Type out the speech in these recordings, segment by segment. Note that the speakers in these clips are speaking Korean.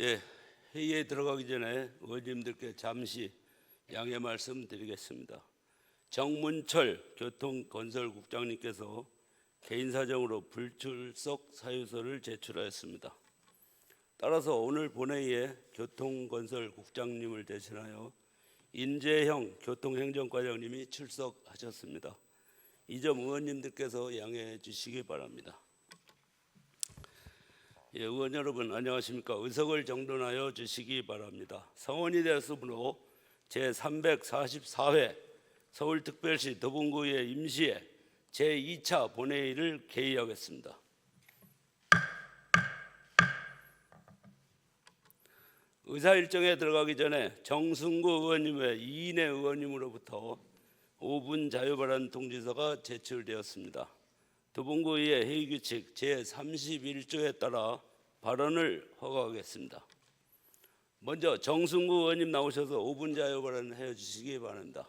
예, 회의에 들어가기 전에 의원님들께 잠시 양해 말씀드리겠습니다. 정문철 교통건설국장님께서 개인 사정으로 불출석 사유서를 제출하였습니다. 따라서 오늘 본회의에 교통건설국장님을 대신하여 인재형 교통행정과장님이 출석하셨습니다. 이 점 의원님들께서 양해해 주시기 바랍니다. 예, 의원 여러분 안녕하십니까? 의석을 정돈하여 주시기 바랍니다. 성원이 되었으므로 제344회 서울특별시 도봉구의 임시회 제2차 본회의를 개의하겠습니다. 의사 일정에 들어가기 전에 정승구 의원님의 이인혜 의원님으로부터 5분 자유발언 통지서가 제출되었습니다. 도봉구의회 회의규칙 제31조에 따라 발언을 허가하겠습니다. 먼저 정승구 의원님 나오셔서 5분 자유발언 해주시기 바랍니다.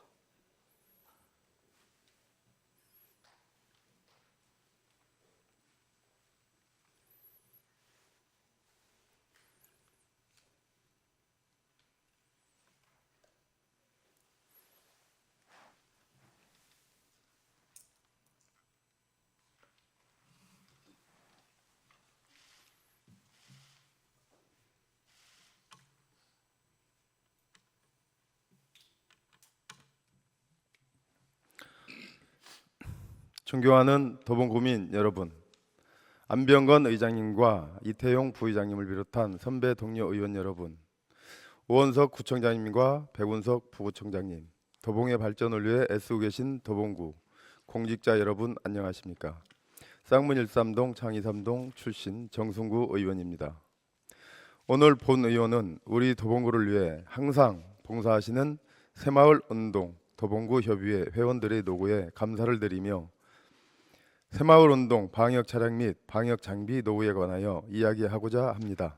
존경하는 도봉구민 여러분, 안병건 의장님과 이태용 부의장님을 비롯한 선배 동료 의원 여러분, 오원석 구청장님과 백운석 부구청장님, 도봉의 발전을 위해 애쓰고 계신 도봉구 공직자 여러분 안녕하십니까? 쌍문 13동 창의 3동 출신 정승구 의원입니다. 오늘 본 의원은 우리 도봉구를 위해 항상 봉사하시는 새마을 운동 도봉구 협의회 회원들의 노고에 감사를 드리며 새마을 운동 방역 차량 및 방역 장비 노후에 관하여 이야기하고자 합니다.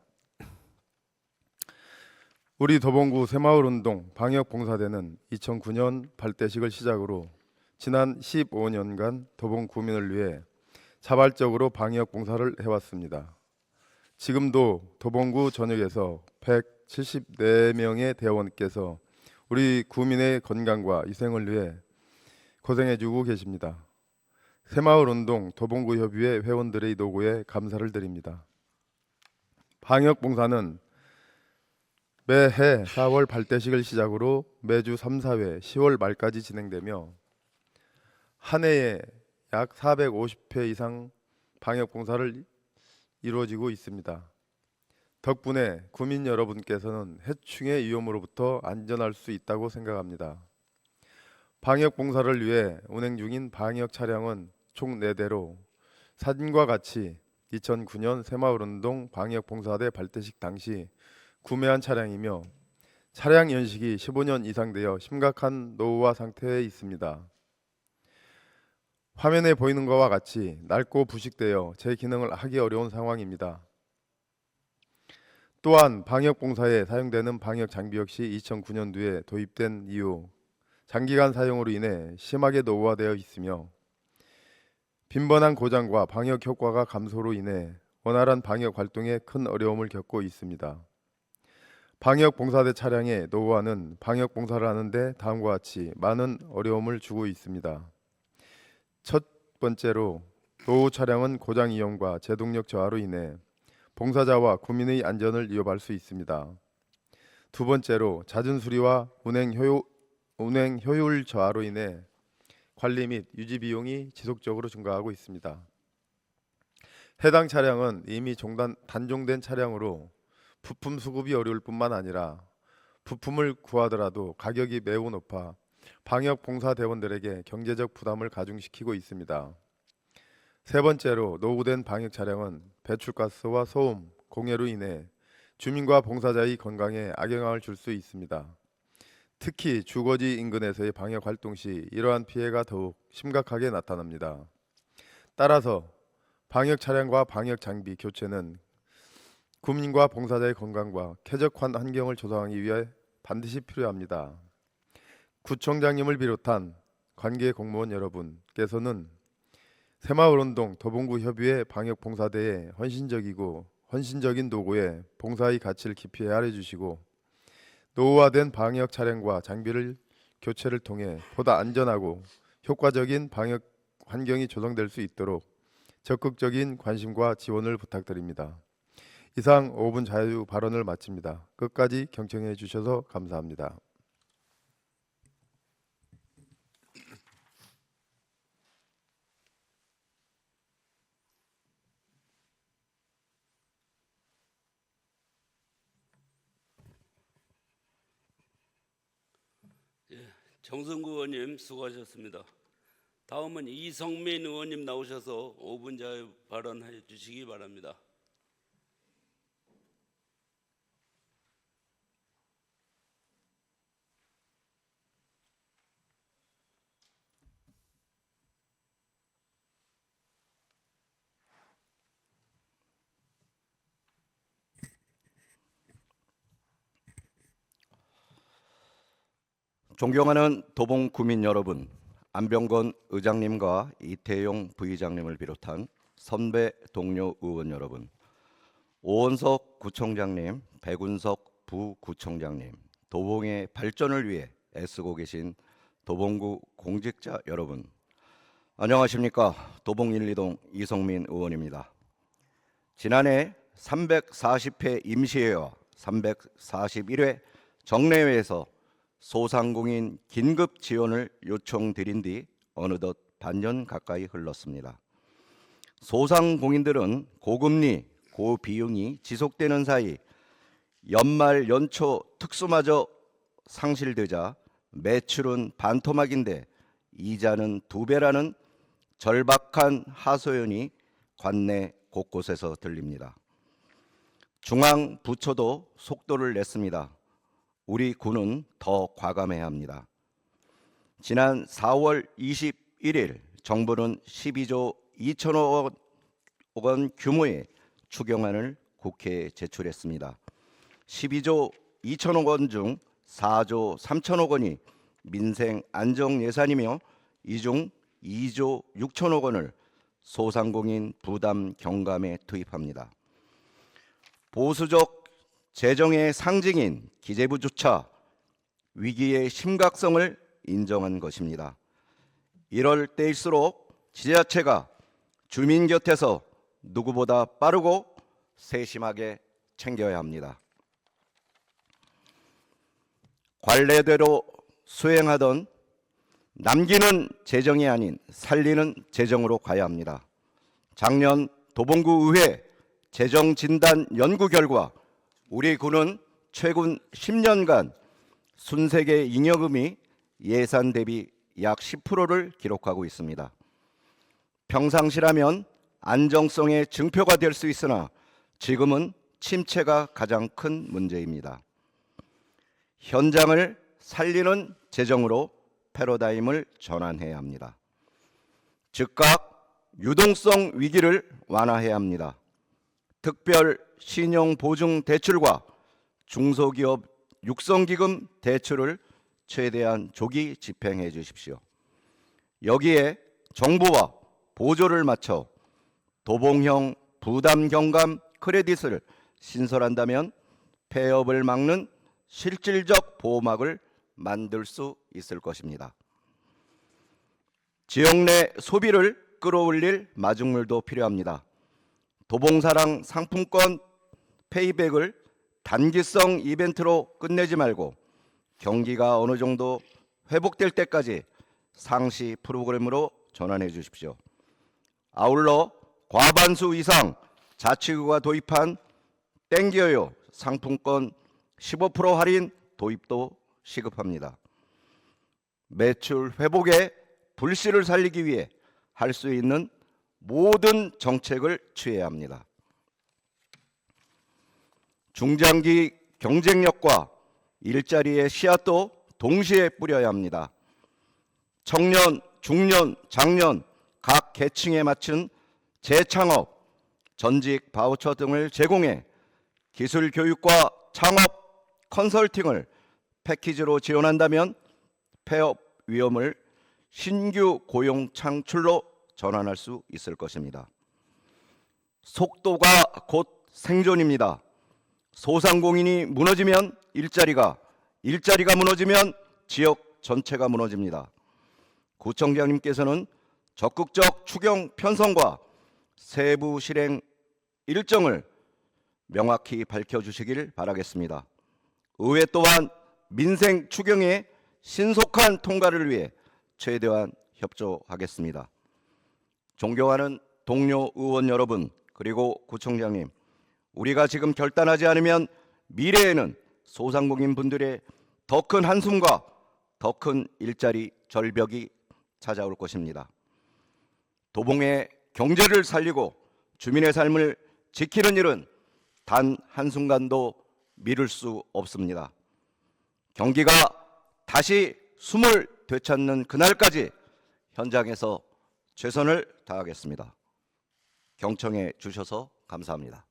우리 도봉구 새마을 운동 방역 봉사대는 2009년 발대식을 시작으로 지난 15년간 도봉구민을 위해 자발적으로 방역 봉사를 해왔습니다. 지금도 도봉구 전역에서 174명의 대원께서 우리 구민의 건강과 위생을 위해 고생해주고 계십니다. 새마을운동 도봉구협의회 회원들의 노고에 감사를 드립니다. 방역봉사는 매해 4월 발대식을 시작으로 매주 3, 4회 10월 말까지 진행되며 한 해에 약 450회 이상 방역봉사를 이루어지고 있습니다. 덕분에 구민 여러분께서는 해충의 위험으로부터 안전할 수 있다고 생각합니다. 방역봉사를 위해 운행 중인 방역 차량은 총 4대로 사진과 같이 2009년 새마을운동 방역봉사대 발대식 당시 구매한 차량이며 차량 연식이 15년 이상 되어 심각한 노후화 상태에 있습니다. 화면에 보이는 것과 같이 낡고 부식되어 제 기능을 하기 어려운 상황입니다. 또한 방역봉사에 사용되는 방역 장비 역시 2009년도에 도입된 이후 장기간 사용으로 인해 심하게 노후화되어 있으며 빈번한 고장과 방역 효과가 감소로 인해 원활한 방역 활동에 큰 어려움을 겪고 있습니다. 방역봉사대 차량의 노후화는 방역봉사를 하는데 다음과 같이 많은 어려움을 주고 있습니다. 첫 번째로 노후 차량은 고장 위험과 제동력 저하로 인해 봉사자와 구민의 안전을 위협할 수 있습니다. 두 번째로 잦은 수리와 운행 효율 저하로 인해 관리 및 유지 비용이 지속적으로 증가하고 있습니다. 해당 차량은 이미 단종된 차량으로 부품 수급이 어려울 뿐만 아니라 부품을 구하더라도 가격이 매우 높아 방역봉사대원들에게 경제적 부담을 가중시키고 있습니다. 세 번째로 노후된 방역 차량은 배출가스와 소음, 공해로 인해 주민과 봉사자의 건강에 악영향을 줄 수 있습니다. 특히 주거지 인근에서의 방역 활동 시 이러한 피해가 더욱 심각하게 나타납니다. 따라서 방역 차량과 방역 장비 교체는 구민과 봉사자의 건강과 쾌적한 환경을 조성하기 위해 반드시 필요합니다. 구청장님을 비롯한 관계 공무원 여러분께서는 새마을운동 도봉구협의회 방역봉사대에 헌신적이고 헌신적인 도구에 봉사의 가치를 깊이 헤아려 주시고 노후화된 방역 차량과 장비를 교체를 통해 보다 안전하고 효과적인 방역 환경이 조성될 수 있도록 적극적인 관심과 지원을 부탁드립니다. 이상 5분 자유 발언을 마칩니다. 끝까지 경청해 주셔서 감사합니다. 정승구 의원님 수고하셨습니다. 다음은 이성민 의원님 나오셔서 5분 자유 발언해 주시기 바랍니다. 존경하는 도봉 구민 여러분, 안병건 의장님과 이태용 부의장님을 비롯한 선배 동료 의원 여러분, 오원석 구청장님, 백운석 부구청장님, 도봉의 발전을 위해 애쓰고 계신 도봉구 공직자 여러분, 안녕하십니까? 도봉 1, 2동 이성민 의원입니다. 지난해 340회 임시회와 341회 정례회에서 소상공인 긴급 지원을 요청드린 뒤 어느덧 반년 가까이 흘렀습니다. 소상공인들은 고금리, 고비용이 지속되는 사이 연말 연초 특수마저 상실되자 매출은 반토막인데 이자는 2배라는 절박한 하소연이 관내 곳곳에서 들립니다. 중앙 부처도 속도를 냈습니다. 우리 군은 더 과감해야 합니다. 지난 4월 21일 정부는 12조 2천억 원 규모의 추경안을 국회에 제출했습니다. 12조 2천억 원 중 4조 3천억 원이 민생 안정 예산이며 이 중 2조 6천억 원을 소상공인 부담 경감에 투입합니다. 보수적 재정의 상징인 기재부조차 위기의 심각성을 인정한 것입니다. 이럴 때일수록 지자체가 주민 곁에서 누구보다 빠르고 세심하게 챙겨야 합니다. 관례대로 수행하던 남기는 재정이 아닌 살리는 재정으로 가야 합니다. 작년 도봉구 의회 재정진단 연구 결과 우리 군은 최근 10년간 순세계 잉여금이 예산 대비 약 10%를 기록하고 있습니다. 평상시라면 안정성의 증표가 될 수 있으나 지금은 침체가 가장 큰 문제입니다. 현장을 살리는 재정으로 패러다임을 전환해야 합니다. 즉각 유동성 위기를 완화해야 합니다. 특별 신용 보증 대출과 중소기업 육성기금 대출을 최대한 조기 집행해 주십시오. 여기에 정부와 보조를 맞춰 도봉형 부담 경감 크레딧을 신설한다면 폐업을 막는 실질적 보호막을 만들 수 있을 것입니다. 지역 내 소비를 끌어올릴 마중물도 필요합니다. 도봉사랑 상품권 페이백을 단기성 이벤트로 끝내지 말고 경기가 어느 정도 회복될 때까지 상시 프로그램으로 전환해 주십시오. 아울러 과반수 이상 자치구가 도입한 땡겨요 상품권 15% 할인 도입도 시급합니다. 매출 회복에 불씨를 살리기 위해 할 수 있는 모든 정책을 취해야 합니다. 중장기 경쟁력과 일자리의 씨앗도 동시에 뿌려야 합니다. 청년, 중년, 장년 각 계층에 맞춘 재창업, 전직 바우처 등을 제공해 기술 교육과 창업, 컨설팅을 패키지로 지원한다면 폐업 위험을 신규 고용 창출로 전환할 수 있을 것입니다. 속도가 곧 생존입니다. 소상공인이 무너지면 일자리가 무너지면 지역 전체가 무너집니다. 구청장님께서는 적극적 추경 편성과 세부 실행 일정을 명확히 밝혀주시길 바라겠습니다. 의회 또한 민생 추경의 신속한 통과를 위해 최대한 협조하겠습니다. 존경하는 동료 의원 여러분, 그리고 구청장님, 우리가 지금 결단하지 않으면 미래에는 소상공인 분들의 더 큰 한숨과 더 큰 일자리 절벽이 찾아올 것입니다. 도봉의 경제를 살리고 주민의 삶을 지키는 일은 단 한순간도 미룰 수 없습니다. 경기가 다시 숨을 되찾는 그날까지 현장에서 최선을 다하겠습니다. 경청해 주셔서 감사합니다.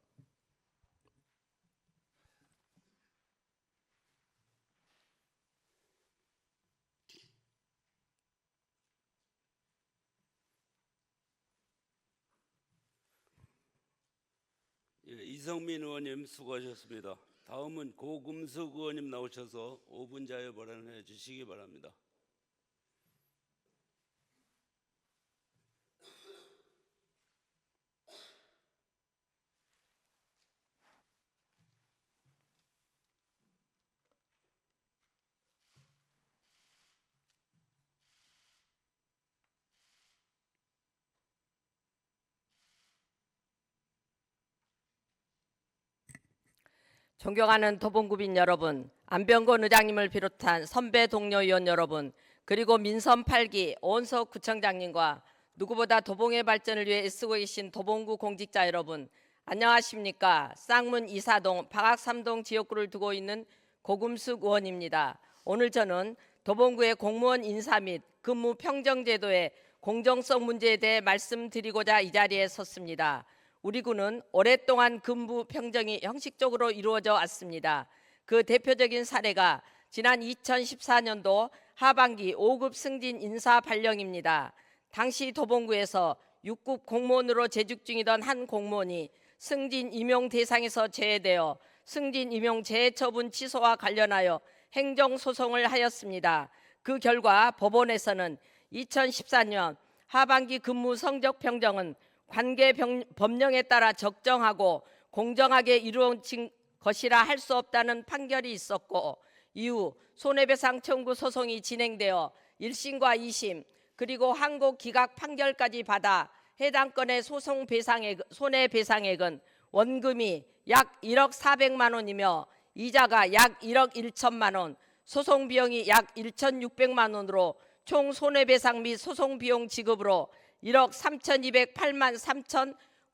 예, 이성민 의원님 수고하셨습니다. 다음은 고금숙 의원님 나오셔서 5분 자유 발언해 주시기 바랍니다. 존경하는 도봉구민 여러분, 안병건 의장님을 비롯한 선배 동료 의원 여러분, 그리고 민선 8기 오은석 구청장님과 누구보다 도봉의 발전을 위해 애쓰고 계신 도봉구 공직자 여러분, 안녕하십니까? 쌍문 이사동 박악삼동 지역구를 두고 있는 고금숙 의원입니다. 오늘 저는 도봉구의 공무원 인사 및 근무 평정 제도의 공정성 문제에 대해 말씀드리고자 이 자리에 섰습니다. 우리 구는 오랫동안 근무 평정이 형식적으로 이루어져 왔습니다. 그 대표적인 사례가 지난 2014년도 하반기 5급 승진 인사 발령입니다. 당시 도봉구에서 6급 공무원으로 재직 중이던 한 공무원이 승진 임용 대상에서 제외되어 승진 임용 재처분 취소와 관련하여 행정소송을 하였습니다. 그 결과 법원에서는 2014년 하반기 근무 성적 평정은 관계 법령에 따라 적정하고 공정하게 이루어진 것이라 할 수 없다는 판결이 있었고, 이후 손해배상 청구 소송이 진행되어 1심과 2심 그리고 항고 기각 판결까지 받아 해당 건의 손해배상액은 원금이 약 1억 400만 원이며 이자가 약 1억 1천만 원, 소송 비용이 약 1,600만 원으로 총 손해배상 및 소송 비용 지급으로 1억 3,208만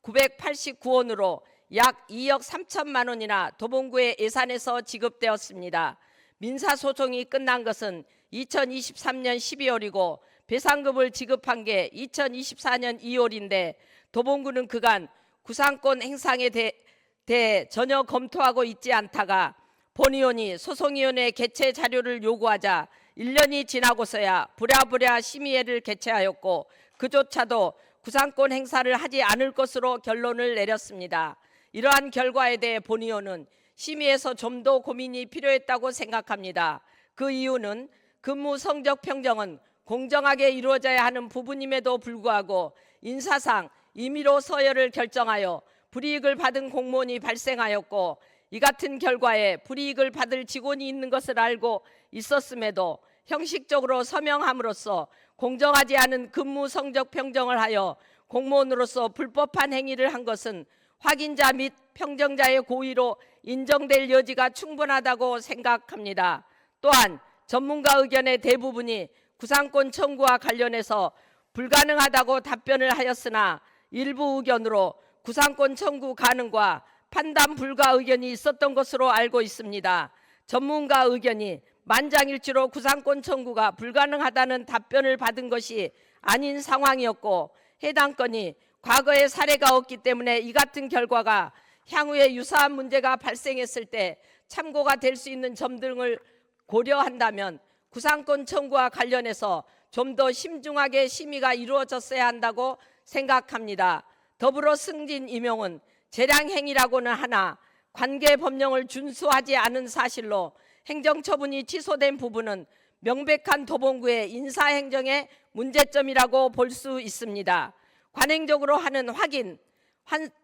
3,989원으로 약 2억 3천만 원이나 도봉구의 예산에서 지급되었습니다. 민사소송이 끝난 것은 2023년 12월이고 배상금을 지급한 게 2024년 2월인데 도봉구는 그간 구상권 행상에 대해 전혀 검토하고 있지 않다가 본의원이 소송위원회 개최 자료를 요구하자 1년이 지나고서야 부랴부랴 심의회를 개최하였고 그조차도 구상권 행사를 하지 않을 것으로 결론을 내렸습니다. 이러한 결과에 대해 본의원은 심의에서 좀 더 고민이 필요했다고 생각합니다. 그 이유는 근무 성적 평정은 공정하게 이루어져야 하는 부분임에도 불구하고 인사상 임의로 서열을 결정하여 불이익을 받은 공무원이 발생하였고, 이 같은 결과에 불이익을 받을 직원이 있는 것을 알고 있었음에도 형식적으로 서명함으로써 공정하지 않은 근무 성적 평정을 하여 공무원으로서 불법한 행위를 한 것은 확인자 및 평정자의 고의로 인정될 여지가 충분하다고 생각합니다. 또한 전문가 의견의 대부분이 구상권 청구와 관련해서 불가능하다고 답변을 하였으나 일부 의견으로 구상권 청구 가능과 판단 불가 의견이 있었던 것으로 알고 있습니다. 전문가 의견이 만장일치로 구상권 청구가 불가능하다는 답변을 받은 것이 아닌 상황이었고, 해당 건이 과거의 사례가 없기 때문에 이 같은 결과가 향후에 유사한 문제가 발생했을 때 참고가 될 수 있는 점 등을 고려한다면 구상권 청구와 관련해서 좀 더 심중하게 심의가 이루어졌어야 한다고 생각합니다. 더불어 승진 임용은 재량행위라고는 하나 관계 법령을 준수하지 않은 사실로 행정처분이 취소된 부분은 명백한 도봉구의 인사행정의 문제점이라고 볼 수 있습니다. 관행적으로 하는 확인,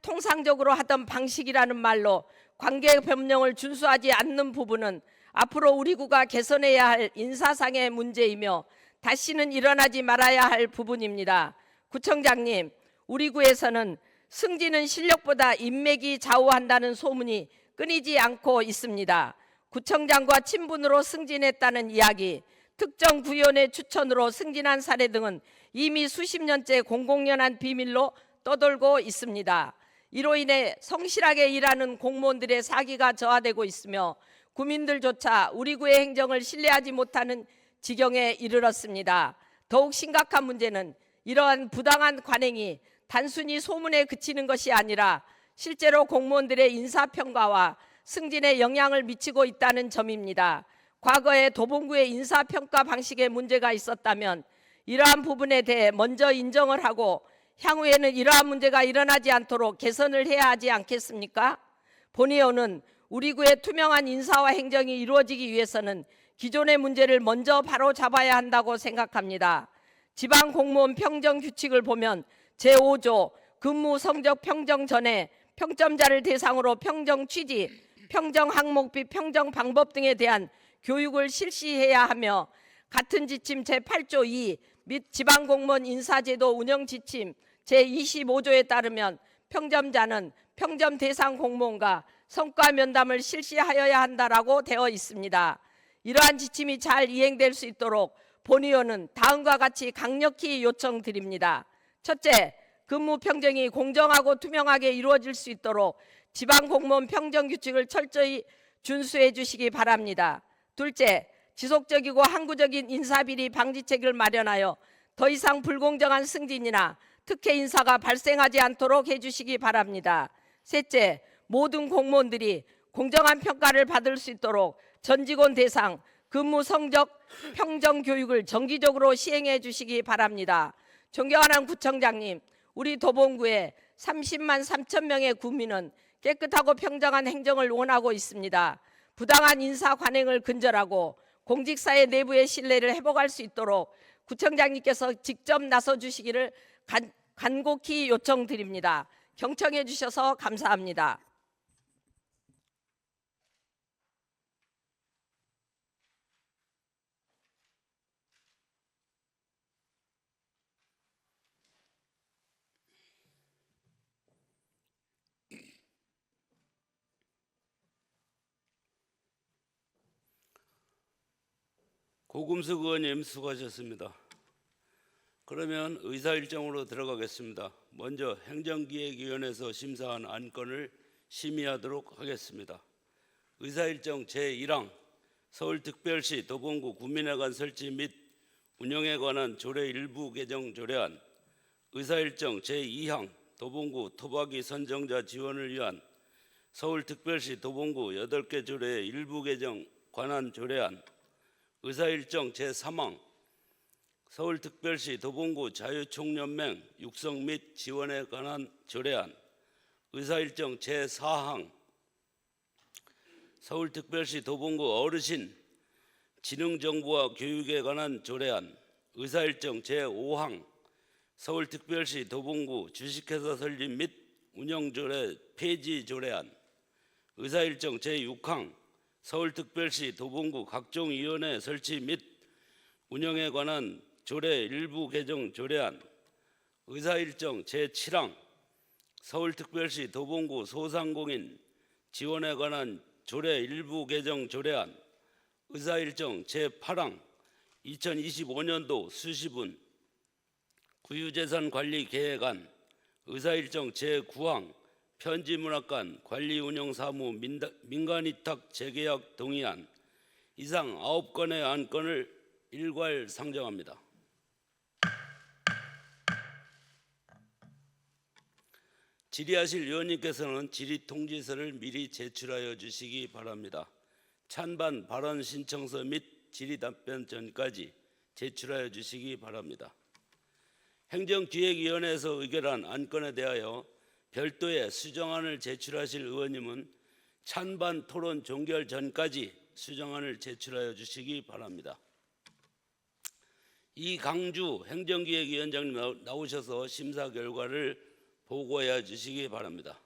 통상적으로 하던 방식이라는 말로 관계 법령을 준수하지 않는 부분은 앞으로 우리 구가 개선해야 할 인사상의 문제이며 다시는 일어나지 말아야 할 부분입니다. 구청장님, 우리 구에서는 승진은 실력보다 인맥이 좌우한다는 소문이 끊이지 않고 있습니다. 구청장과 친분으로 승진했다는 이야기, 특정 구의원의 추천으로 승진한 사례 등은 이미 수십 년째 공공연한 비밀로 떠돌고 있습니다. 이로 인해 성실하게 일하는 공무원들의 사기가 저하되고 있으며 구민들조차 우리 구의 행정을 신뢰하지 못하는 지경에 이르렀습니다. 더욱 심각한 문제는 이러한 부당한 관행이 단순히 소문에 그치는 것이 아니라 실제로 공무원들의 인사평가와 승진에 영향을 미치고 있다는 점입니다. 과거에 도봉구의 인사평가 방식에 문제가 있었다면 이러한 부분에 대해 먼저 인정을 하고 향후에는 이러한 문제가 일어나지 않도록 개선을 해야 하지 않겠습니까? 본의원은 우리 구의 투명한 인사와 행정이 이루어지기 위해서는 기존의 문제를 먼저 바로 잡아야 한다고 생각합니다. 지방공무원 평정규칙을 보면 제5조 근무 성적 평정 전에 평점자를 대상으로 평정 취지, 평정 항목 및 평정 방법 등에 대한 교육을 실시해야 하며 같은 지침 제8조 2 및 지방공무원 인사제도 운영 지침 제25조에 따르면 평점자는 평점 대상 공무원과 성과 면담을 실시하여야 한다라고 되어 있습니다. 이러한 지침이 잘 이행될 수 있도록 본의원은 다음과 같이 강력히 요청드립니다. 첫째, 근무 평정이 공정하고 투명하게 이루어질 수 있도록 지방공무원 평정규칙을 철저히 준수해 주시기 바랍니다. 둘째, 지속적이고 항구적인 인사비리 방지책을 마련하여 더 이상 불공정한 승진이나 특혜 인사가 발생하지 않도록 해주시기 바랍니다. 셋째, 모든 공무원들이 공정한 평가를 받을 수 있도록 전 직원 대상 근무 성적 평정 교육을 정기적으로 시행해 주시기 바랍니다. 존경하는 구청장님, 우리 도봉구에 30만 3천 명의 구민은 깨끗하고 평정한 행정을 원하고 있습니다. 부당한 인사 관행을 근절하고 공직사회 내부의 신뢰를 회복할 수 있도록 구청장님께서 직접 나서 주시기를 간곡히 요청드립니다. 경청해 주셔서 감사합니다. 고금숙 의원님 수고하셨습니다. 그러면 의사일정으로 들어가겠습니다. 먼저 행정기획위원회에서 심사한 안건을 심의하도록 하겠습니다. 의사일정 제1항 서울특별시 도봉구 구민회관 설치 및 운영에 관한 조례 일부 개정 조례안, 의사일정 제2항 도봉구 토박이 선정자 지원을 위한 서울특별시 도봉구 8개 조례의 일부 개정 관한 조례안, 의사일정 제3항 서울특별시 도봉구 자유총연맹 육성 및 지원에 관한 조례안, 의사일정 제4항 서울특별시 도봉구 어르신 지능정보와 교육에 관한 조례안, 의사일정 제5항 서울특별시 도봉구 주식회사 설립 및 운영조례 폐지 조례안, 의사일정 제6항 서울특별시 도봉구 각종위원회 설치 및 운영에 관한 조례 일부 개정 조례안, 의사일정 제7항 서울특별시 도봉구 소상공인 지원에 관한 조례 일부 개정 조례안, 의사일정 제8항 2025년도 수시분 구유재산관리 계획안, 의사일정 제9항 편지문학관 관리운영사무 민간위탁 재계약 동의안, 이상 9건의 안건을 일괄 상정합니다. 질의하실 위원님께서는 질의통지서를 미리 제출하여 주시기 바랍니다. 찬반 발언 신청서 및 질의답변 전까지 제출하여 주시기 바랍니다. 행정기획위원회에서 의결한 안건에 대하여 별도의 수정안을 제출하실 의원님은 찬반 토론 종결 전까지 수정안을 제출하여 주시기 바랍니다. 이강주 행정기획위원장님 나오셔서 심사 결과를 보고해 주시기 바랍니다.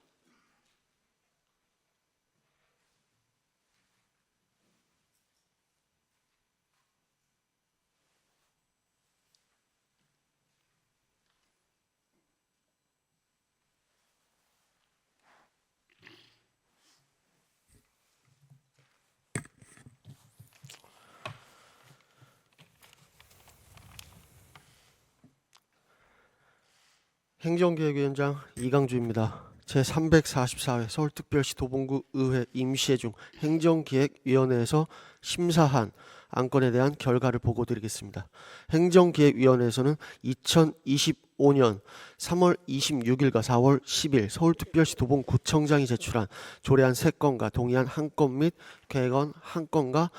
행정기획위원장 이강주입니다. 제344회 서울특별시 도봉구 의회 임시회 중 행정기획위원회에서 심사한 안건에 대한 결과를 보고드리겠습니다. 행정기획위원회에서는 2025년 3월 26일과 4월 10일 서울특별시 도봉구청장이 제출한 조례안 3건과 동의안 1건 및 계획안 1건과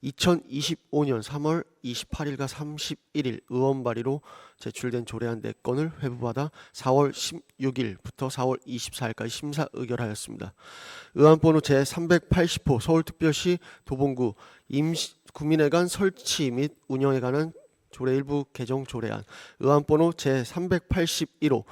2025년 3월 28일과 31일 의원 발의로 제출된 조례안 4건을 회부받아 4월 16일부터 4월 24일까지 심사 의결하였습니다. 의안번호 제380호 서울특별시 도봉구 구민회관 설치 및 운영에 관한 조례 일부 개정 조례안, 의안번호 제381호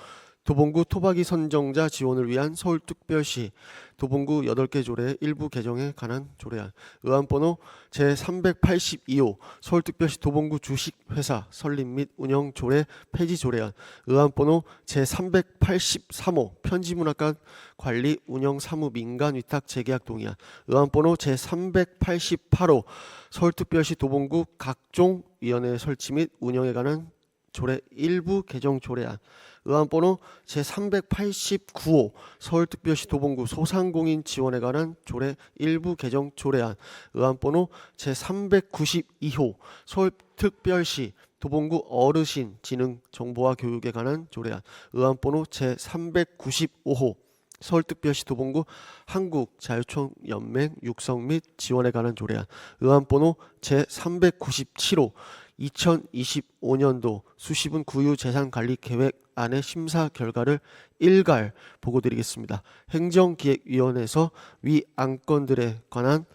도봉구 토박이 선정자 지원을 위한 서울특별시 도봉구 8개 조례 일부 개정에 관한 조례안, 의안번호 제382호 서울특별시 도봉구 주식회사 설립 및 운영 조례 폐지 조례안, 의안번호 제383호 편지문학관 관리 운영 사무 민간 위탁 재계약 동의안, 의안번호 제388호 서울특별시 도봉구 각종 위원회 설치 및 운영에 관한 조례 일부 개정 조례안, 의안번호 제389호 서울특별시 도봉구 소상공인 지원에 관한 조례 일부 개정 조례안, 의안번호 제392호 서울특별시 도봉구 어르신 지능 정보화 교육에 관한 조례안, 의안번호 제395호 서울특별시 도봉구 한국자유총연맹 육성 및 지원에 관한 조례안, 의안번호 제397호 2025년도 수시분 구유재산관리계획안의 심사 결과를 일괄 보고드리겠습니다. 행정기획위원회에서 위 안건들에 관한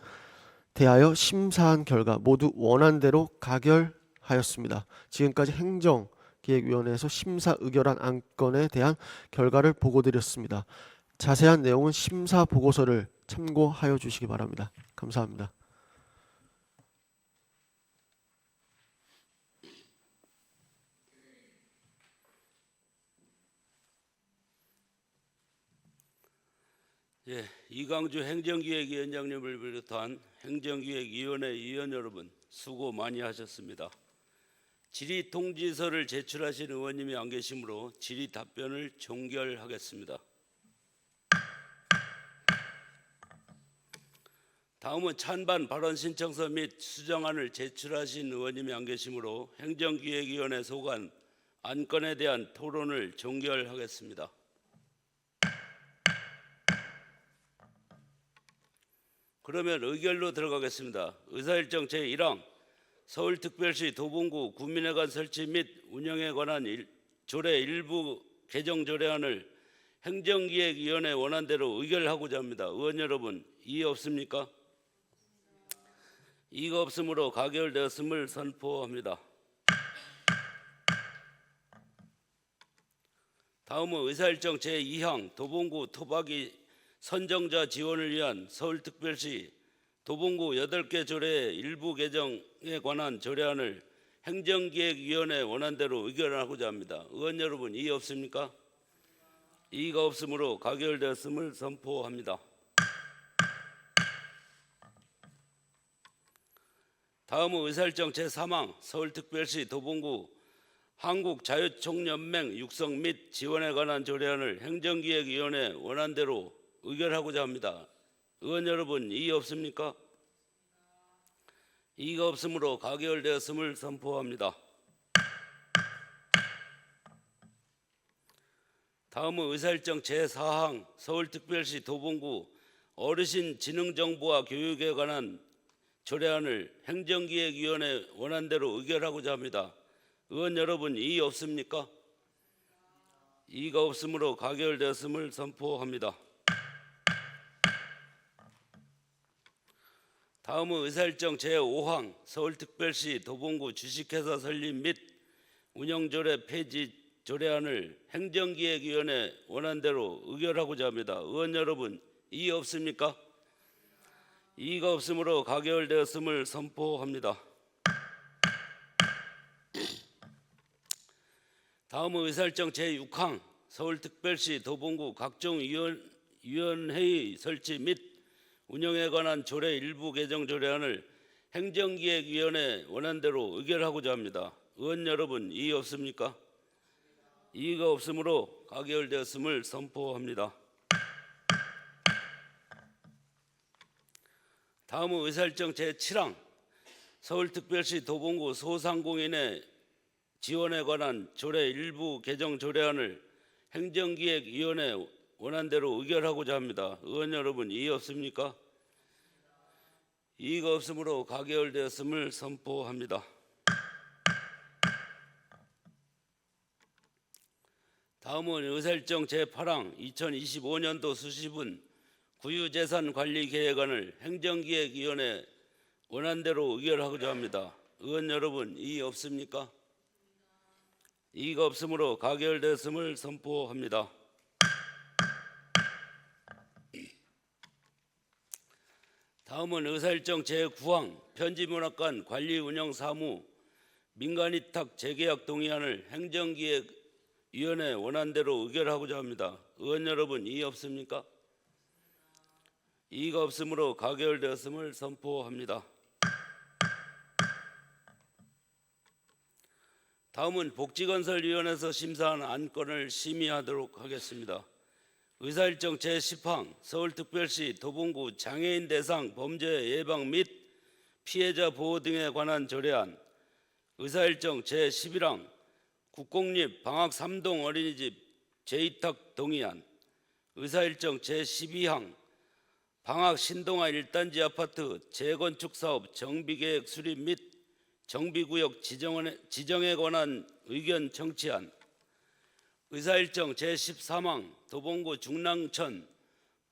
대하여 심사한 결과 모두 원안대로 가결하였습니다. 지금까지 행정기획위원회에서 심사 의결한 안건에 대한 결과를 보고드렸습니다. 자세한 내용은 심사 보고서를 참고하여 주시기 바랍니다. 감사합니다. 예, 이강주 행정기획위원장님을 비롯한 행정기획위원회 위원 여러분 수고 많이 하셨습니다. 질의 통지서를 제출하신 의원님이 안 계시므로 질의 답변을 종결하겠습니다. 다음은 찬반 발언 신청서 및 수정안을 제출하신 의원님이 안 계시므로 행정기획위원회 소관 안건에 대한 토론을 종결하겠습니다. 그러면 의결로 들어가겠습니다. 의사일정 제1항 서울특별시 도봉구 구민회관 설치 및 운영에 관한 조례 일부 개정 조례안을 행정기획위원회 원안대로 의결하고자 합니다. 의원 여러분, 이의 없습니까? 이의가 없으므로 가결되었음을 선포합니다. 다음은 의사일정 제2항 도봉구 토박이 선정자 지원을 위한 서울특별시 도봉구 8개 조례 일부 개정에 관한 조례안을 행정기획위원회 원안대로 의결하고자 합니다. 의원 여러분, 이의 없습니까? 이의가 없으므로 가결되었음을 선포합니다. 다음은 의사일정 제3항 서울특별시 도봉구 한국자유총연맹 육성 및 지원에 관한 조례안을 행정기획위원회 원안대로 의결하고자 합니다. 의원 여러분, 이의 없습니까? 이의가 없으므로 가결되었음을 선포합니다. 다음은 의사일정 제4항 서울특별시 도봉구 어르신 지능정보와 교육에 관한 조례안을 행정기획위원회 원안대로 의결하고자 합니다. 의원 여러분, 이의 없습니까? 이의가 없으므로 가결되었음을 선포합니다. 다음은 의사일정 제5항 서울특별시 도봉구 주식회사 설립 및 운영조례 폐지 조례안을 행정기획위원회 원안대로 의결하고자 합니다. 의원 여러분, 이의 없습니까? 이의가 없으므로 가결되었음을 선포합니다. 다음은 의사일정 제6항 서울특별시 도봉구 각종 위원회의 설치 및 운영에 관한 조례 일부 개정 조례안을 행정기획위원회 원안대로 의결하고자 합니다. 의원 여러분, 이의 없습니까? 이의가 없으므로 가결되었음을 선포합니다. 다음은 의사일정 제7항 서울특별시 도봉구 소상공인의 지원에 관한 조례 일부 개정 조례안을 행정기획위원회 원안대로 의결하고자 합니다. 의원 여러분, 이의 없습니까? 이의가 없으므로 가결되었음을 선포합니다. 다음은 의사일정 제8항 2025년도 수시분 구유재산관리계획안을 행정기획위원회 원안대로 의결하고자 합니다. 의원 여러분, 이의 없습니까? 이의가 없으므로 가결되었음을 선포합니다. 다음은 의사일정 제9항 편지문학관 관리운영사무 민간위탁 재계약 동의안을 행정기획위원회 원안대로 의결하고자 합니다. 의원 여러분, 이의 없습니까? 이의가 없으므로 가결되었음을 선포합니다. 다음은 복지건설위원회에서 심사한 안건을 심의하도록 하겠습니다. 의사일정 제10항 서울특별시 도봉구 장애인 대상 범죄 예방 및 피해자 보호 등에 관한 조례안, 의사일정 제11항 국공립 방학 3동 어린이집 재위탁 동의안, 의사일정 제12항 방학 신동아 1단지 아파트 재건축 사업 정비계획 수립 및 정비구역 지정에 관한 의견 청취안, 의사일정 제13항 도봉구 중랑천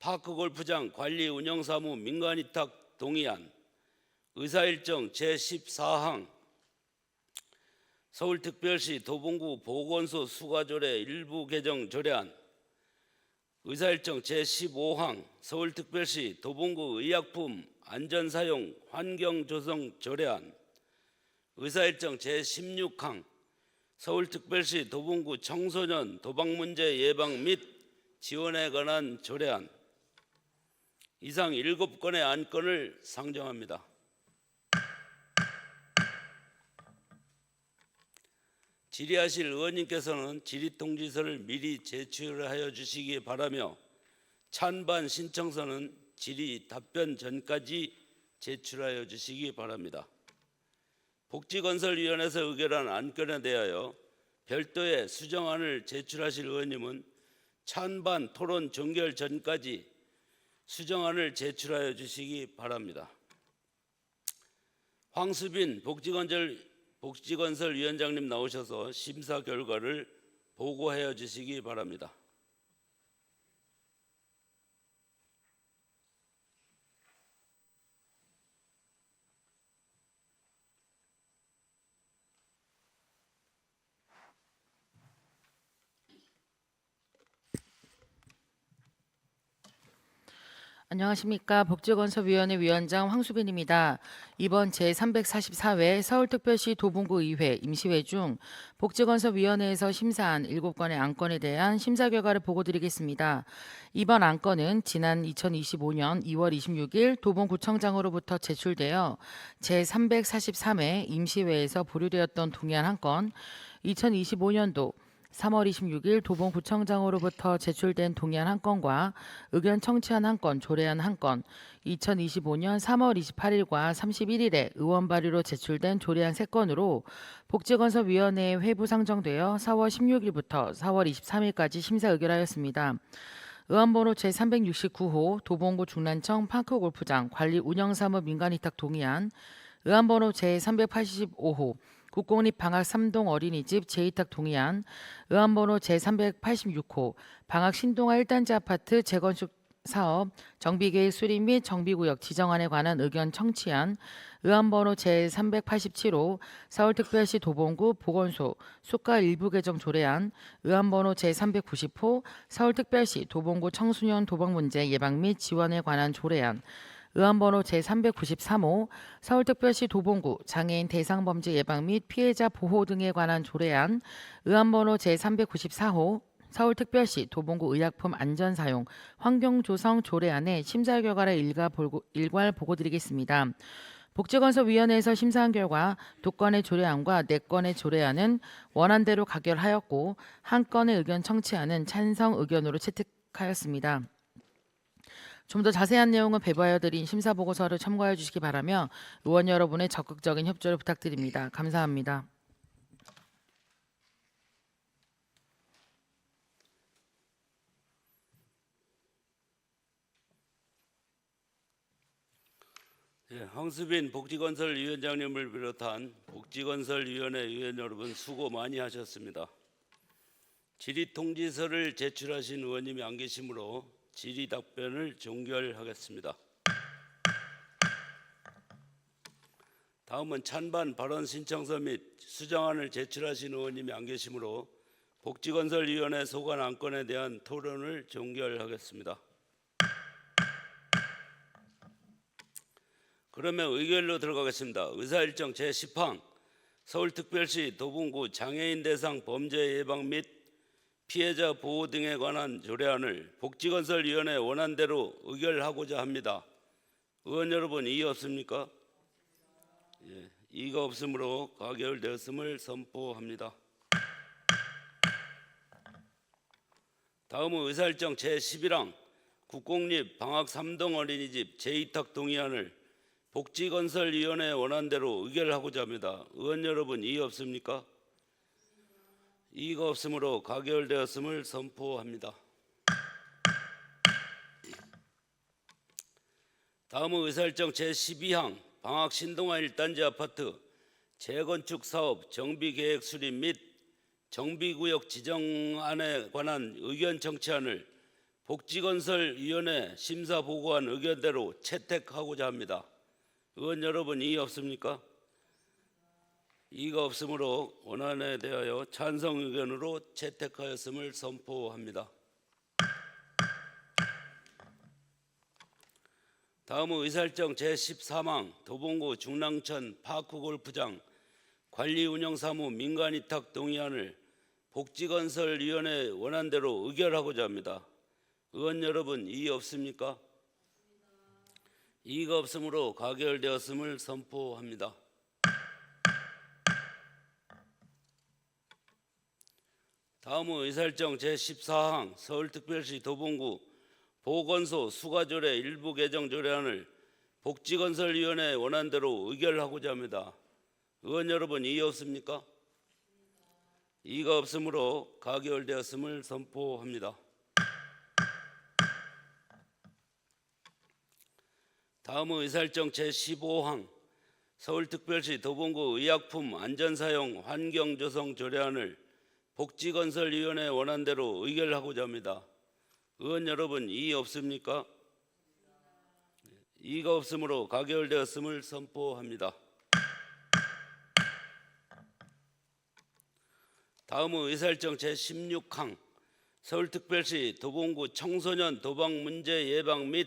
파크골프장 관리운영사무 민간위탁 동의안, 의사일정 제14항 서울특별시 도봉구 보건소 수가조례 일부 개정 조례안, 의사일정 제15항 서울특별시 도봉구 의약품 안전사용 환경조성 조례안, 의사일정 제16항 서울특별시 도봉구 청소년 도박문제 예방 및 지원에 관한 조례안, 이상 7건의 안건을 상정합니다. 질의하실 의원님께서는 질의통지서를 미리 제출하여 주시기 바라며 찬반 신청서는 질의 답변 전까지 제출하여 주시기 바랍니다. 복지건설위원회에서 의결한 안건에 대하여 별도의 수정안을 제출하실 의원님은 찬반 토론 종결 전까지 수정안을 제출하여 주시기 바랍니다. 황수빈 복지건설위원장님 나오셔서 심사 결과를 보고하여 주시기 바랍니다. 안녕하십니까. 복지건설위원회 위원장 황수빈입니다. 이번 제344회 서울특별시 도봉구의회 임시회 중 복지건설위원회에서 심사한 7건의 안건에 대한 심사 결과를 보고드리겠습니다. 이번 안건은 지난 2025년 2월 26일 도봉구청장으로부터 제출되어 제343회 임시회에서 보류되었던 동의안 한 건, 2025년도 3월 26일 도봉구청장으로부터 제출된 동의안 한 건과 의견 청취안 한 건, 조례안 한 건, 2025년 3월 28일과 31일에 의원 발의로 제출된 조례안 3건으로 복지건설위원회에 회부 상정되어 4월 16일부터 4월 23일까지 심사 의결하였습니다. 의안번호 제369호 도봉구 중란청 파크골프장 관리 운영사무 민간위탁 동의안, 의안번호 제385호 국공립 방학 3동 어린이집 재위탁 동의안, 의안번호 제386호 방학 신동아 1단지 아파트 재건축 사업 정비계획 수립 및 정비구역 지정안에 관한 의견 청취안, 의안번호 제387호 서울특별시 도봉구 보건소 수가 일부 개정 조례안, 의안번호 제390호 서울특별시 도봉구 청소년 도박 문제 예방 및 지원에 관한 조례안, 의안번호 제393호 서울특별시 도봉구 장애인 대상 범죄 예방 및 피해자 보호 등에 관한 조례안, 의안번호 제394호 서울특별시 도봉구 의약품 안전사용 환경조성 조례안의 심사 결과를 일괄 보고드리겠습니다. 복지건설위원회에서 심사한 결과 2건의 조례안과 4건의 조례안은 원안대로 가결하였고 1건의 의견 청취안은 찬성 의견으로 채택하였습니다. 좀 더 자세한 내용은 배부하여 드린 심사보고서를 참고하여 주시기 바라며 의원 여러분의 적극적인 협조를 부탁드립니다. 감사합니다. 예, 황수빈 복지건설위원장님을 비롯한 복지건설위원회 위원 여러분 수고 많이 하셨습니다. 질의통지서를 제출하신 의원님이 안 계시므로 질의답변을 종결하겠습니다. 다음은 찬반 발언 신청서 및 수정안을 제출하신 의원님이 안 계시므로 복지건설위원회 소관 안건에 대한 토론을 종결하겠습니다. 그러면 의결로 들어가겠습니다. 의사일정 제10항 서울특별시 도봉구 장애인 대상 범죄 예방 및 피해자 보호 등에 관한 조례안을 복지건설위원회 원안대로 의결하고자 합니다. 의원 여러분 이의 없습니까? 예, 이의가 없으므로 가결되었음을 선포합니다. 다음은 의사일정 제11항 국공립 방학 3동 어린이집 재위탁 동의안을 복지건설위원회 원안대로 의결하고자 합니다. 의원 여러분 이의 없습니까? 이의가 없으므로 가결되었음을 선포합니다. 다음은 의사일정 제12항 방학 신동아 1단지 아파트 재건축 사업 정비계획 수립 및 정비구역 지정안에 관한 의견 청취안을 복지건설위원회 심사보고한 의견대로 채택하고자 합니다. 의원 여러분 이의 없습니까? 이의가 없으므로 원안에 대하여 찬성 의견으로 채택하였음을 선포합니다. 다음은 의사일정 제13항 도봉구 중랑천 파크골프장 관리운영사무 민간위탁 동의안을 복지건설위원회 원안대로 의결하고자 합니다. 의원 여러분 이의 없습니까? 이의가 없으므로 가결되었음을 선포합니다. 다음은 의사일정 제14항 서울특별시 도봉구 보건소 수가조례 일부 개정 조례안을 복지건설위원회 원안대로 의결하고자 합니다. 의원 여러분 이의 없습니까? 이의가 없으므로 가결되었음을 선포합니다. 다음은 의사일정 제15항 서울특별시 도봉구 의약품 안전사용 환경조성 조례안을 복지건설위원회 원안대로 의결하고자 합니다. 의원 여러분 이의 없습니까? 이의가 없으므로 가결되었음을 선포합니다. 다음은 의사일정 제16항 서울특별시 도봉구 청소년 도박 문제 예방 및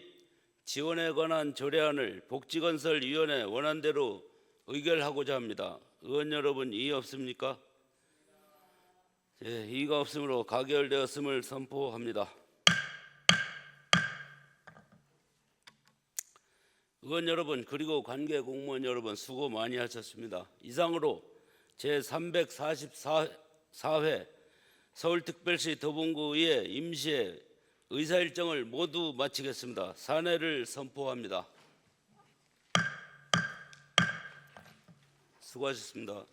지원에 관한 조례안을 복지건설위원회 원안대로 의결하고자 합니다. 의원 여러분 이의 없습니까? 예, 이의가 없으므로 가결되었음을 선포합니다. 의원 여러분 그리고 관계 공무원 여러분 수고 많이 하셨습니다. 이상으로 제344회 서울특별시 도봉구의 임시회 의사일정을 모두 마치겠습니다. 산회를 선포합니다. 수고하셨습니다.